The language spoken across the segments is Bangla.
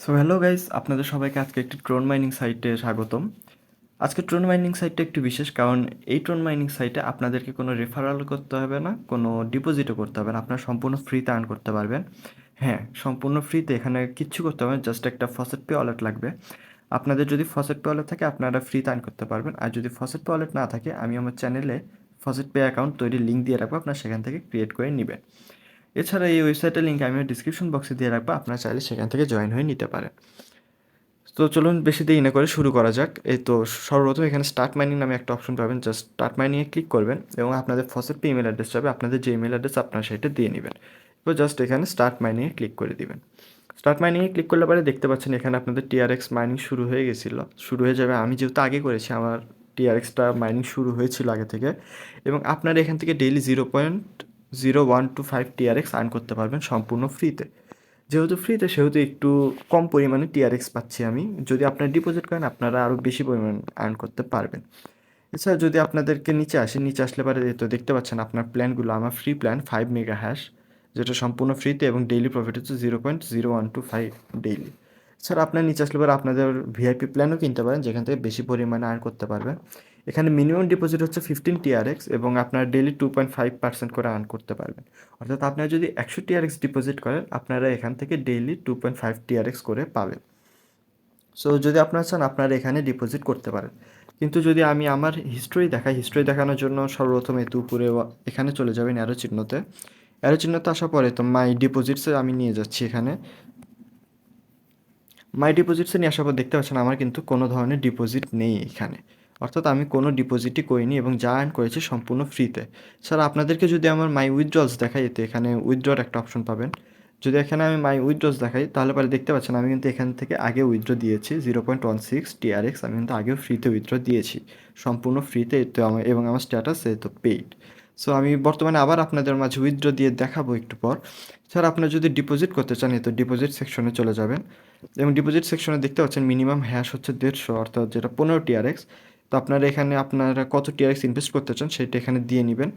সো হ্যালো গাইস, আপনাদের সবাইকে আজকে একটি ট্রোন মাইনিং সাইটে স্বাগতম। আজকে ট্রোন মাইনিং সাইটটা একটু বিশেষ, কারণ এই ট্রোন মাইনিং সাইটে আপনাদেরকে কোনো রেফারাল করতে হবে না, কোনো ডিপোজিটও করতে হবে না, আপনারা সম্পূর্ণ ফ্রিতে আর্ন করতে পারবেন। হ্যাঁ, সম্পূর্ণ ফ্রিতে, এখানে কিচ্ছু করতে হবে না, জাস্ট একটা ফসেট পে ওয়ালেট লাগবে। আপনাদের যদি ফসেট পে ওয়ালেট থাকে আপনারা ফ্রিতে আর্ন করতে পারবেন, আর যদি ফসেট পে ওয়ালেট না থাকে আমি আমার চ্যানেলে ফসেট পে অ্যাকাউন্ট তৈরির লিঙ্ক দিয়ে রাখবো, আপনারা সেখান থেকে ক্রিয়েট করে নেবেন। এছাড়া এই ওয়েবসাইটের লিঙ্ক আমি ডিসক্রিপশন বক্সে দিয়ে রাখবো, আপনারা চাইলে সেখান থেকে জয়েন হয়ে নিতে পারেন। তো চলুন বেশি দেরি না করে শুরু করা যাক। এই তো সর্বপ্রথম এখানে স্টার্ট মাইনিং নামে একটা অপশন পাবেন, জাস্ট স্টার্ট মাইনিংয়ে ক্লিক করবেন এবং আপনাদের ফসেট পে ইমেল অ্যাড্রেস যাবে, আপনাদের যে ইমেল অ্যাড্রেস আপনারা সেটা দিয়ে নেবেন। এবার জাস্ট এখানে স্টার্ট মাইনিংয়ে ক্লিক করে দিবেন। স্টার্ট মাইনিংয়ে ক্লিক করলে পরে দেখতে পাচ্ছেন এখানে আপনাদের টিআরএক্স মাইনিং শুরু হয়ে গেছিলো, শুরু হয়ে যাবে। আমি যেহেতু আগে করেছি, আমার টিআরএক্সটা মাইনিং শুরু হয়েছিল আগে থেকে, এবং আপনারা এখান থেকে ডেইলি 0.0125 টিআরএক্স আর্ন করতে পারবেন সম্পূর্ণ ফ্রিতে। যেহেতু ফ্রিতে সেহেতু একটু কম পরিমাণে টিআরএক্স পাচ্ছি আমি। যদি আপনারা ডিপোজিট করেন আপনারা আরও বেশি পরিমাণ আর্ন করতে পারবেন। এছাড়া যদি আপনাদেরকে নিচে আসে, নিচে আসলে পরে তো দেখতে পাচ্ছেন আপনার প্ল্যানগুলো। আমার ফ্রি প্ল্যান 5 মেগা হ্যাশ, যেটা সম্পূর্ণ ফ্রিতে, এবং ডেইলি প্রফিট হচ্ছে 0.0125 ডেইলি। এছাড়া আপনার নিচে আসলে পরে আপনাদের ভিআইপি প্ল্যানও কিনতে পারেন, যেখান থেকে বেশি পরিমাণে আর্ন করতে পারবেন। এখানে মিনিমাম ডিপোজিট হচ্ছে 15 টিআরএক্স, এবং আপনার ডেইলি 2.5% করে আর্ন করতে পারবেন। অর্থাৎ আপনারা যদি 100 টিআরএক্স ডিপোজিট করেন আপনারা এখান থেকে ডেইলি 2.5 টিআরএক্স করে পাবেন। সো যদি আপনারা চান আপনারা এখানে ডিপোজিট করতে পারেন। কিন্তু যদি আমি আমার হিস্ট্রি দেখাই, হিস্ট্রি দেখানোর জন্য সর্বপ্রথম এতে উপরে এখানে চলে যাবেন অ্যারো চিহ্নতে। অ্যারো চিহ্নতে আসার পরে তো মাই ডিপোজিটসে আমি নিয়ে যাচ্ছি। এখানে মাই ডিপোজিটসে নিয়ে আসার পর দেখতে পাচ্ছেন আমার কিন্তু কোনো ধরনের ডিপোজিট নেই এখানে। অর্থাৎ আমি কোনো ডিপোজিটই করিনি এবং যা আর্ন করেছি সম্পূর্ণ ফ্রিতে। স্যার আপনাদেরকে যদি আমার মাই উইথড্রলস দেখাই, এতে এখানে উইথড্রর একটা অপশন পাবেন। যদি এখানে আমি মাই উইথড্রলস দেখাই তাহলে পরে দেখতে পাচ্ছেন আমি কিন্তু এখান থেকে আগে উইথড্র দিয়েছি 0.16 টিআরএক্স। আমি কিন্তু আগেও ফ্রিতে উইথড্র দিয়েছি, সম্পূর্ণ ফ্রিতে। তো আমার এবং আমার স্ট্যাটাস এই তো পেইড। সো আমি বর্তমানে আবার আপনাদের মাঝে উইথড্র দিয়ে দেখাবো একটু পর। স্যার আপনারা যদি ডিপোজিট করতে চান তো ডিপোজিট সেকশনে চলে যাবেন, এবং ডিপোজিট সেকশনে দেখতে পাচ্ছেন মিনিমাম হ্যাশ হচ্ছে 150, অর্থাৎ যেটা 15 টিআরএক্স। তো আপনারা এখানে আপনারা কত টিআরএক্স ইনভেস্ট করতে চান সেটা এখানে দিয়ে নেবেন,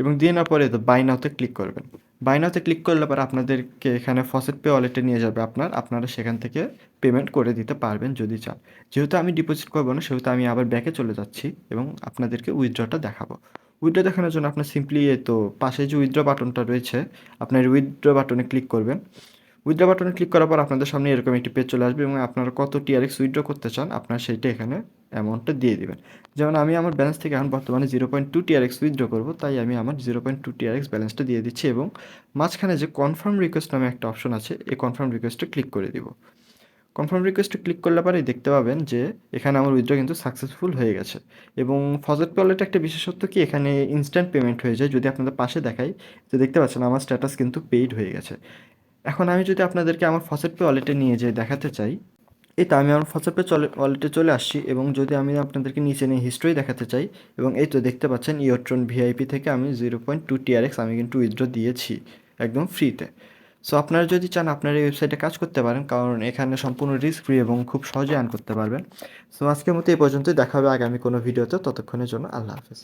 এবং দিয়ে নেওয়ার পরে তো বাই নাওতে ক্লিক করবেন। বাই নাওতে ক্লিক করলে পরে আপনাদেরকে এখানে ফসেট পে ওয়ালেটে নিয়ে যাবে আপনারা সেখান থেকে পেমেন্ট করে দিতে পারবেন যদি চান। যেহেতু আমি ডিপোজিট করবো না সেহেতু আমি আবার ব্যাকে চলে যাচ্ছি এবং আপনাদেরকে উইথড্রটা দেখাবো। উইথড্র দেখানোর জন্য আপনার সিম্পলি তো পাশে যে উইথড্র বাটনটা রয়েছে আপনার উইথড্র বাটনে ক্লিক করবেন। উইথড্র বাটনে ক্লিক করার পর আপনাদের সামনে এরকম একটি পেজ চলে আসবে, এবং আপনারা কত টিআরএক্স উইথড্র করতে চান আপনারা সেইটা এখানে অ্যামাউন্টটা দিয়ে দিবেন। যেমন আমি আমার ব্যালেন্স থেকে এখন বর্তমানে 0.2 টিআরএক্স উইথড্র করবো, তাই আমি আমার 0.2 টিআরএক্স ব্যালেন্সটা দিয়ে দিচ্ছি, এবং মাঝখানে যে কনফার্ম রিকোয়েস্ট নামে একটা অপশন আছে এই কনফার্ম রিকোয়েস্টে ক্লিক করে দিব। কনফার্ম রিকোয়েস্টে ক্লিক করলে পরেই দেখতে পাবেন যে এখানে আমার উইথড্র কিন্তু সাকসেসফুল হয়ে গেছে। এবং ফসেট পে ওয়ালেটে একটা বিশেষত্ব কি, এখানে ইনস্ট্যান্ট পেমেন্ট হয়ে যায়। যদি আপনাদের পাশে দেখাই তো দেখতে পাচ্ছেন আমার স্ট্যাটাস কিন্তু পেইড হয়ে গেছে। এখন আমি যদি আপনাদেরকে আমার ফসেট পে ওয়ালেটে নিয়ে যেয়ে দেখাতে চাই, এই তো আমি আমার ফসেট পে ওয়ালেটে চলে আসছি, এবং যদি আমি আপনাদেরকে নিচে নিয়ে হিস্ট্রি দেখাতে চাই, এবং এই তো দেখতে পাচ্ছেন ইয়ট্রন ভিআইপি থেকে আমি 0.2 টিআরএক্স আমি কিন্তু উইথড্র দিয়েছি একদম ফ্রিতে। সো আপনারা যদি চান আপনারা এই ওয়েবসাইটে কাজ করতে পারেন, কারণ এখানে সম্পূর্ণ রিস্ক ফ্রি এবং খুব সহজে আর্ন করতে পারবেন। সো আজকের মতো এই পর্যন্তই, দেখা হবে আগামী কোনো ভিডিওতে। ততক্ষণের জন্য আল্লাহ হাফেজ।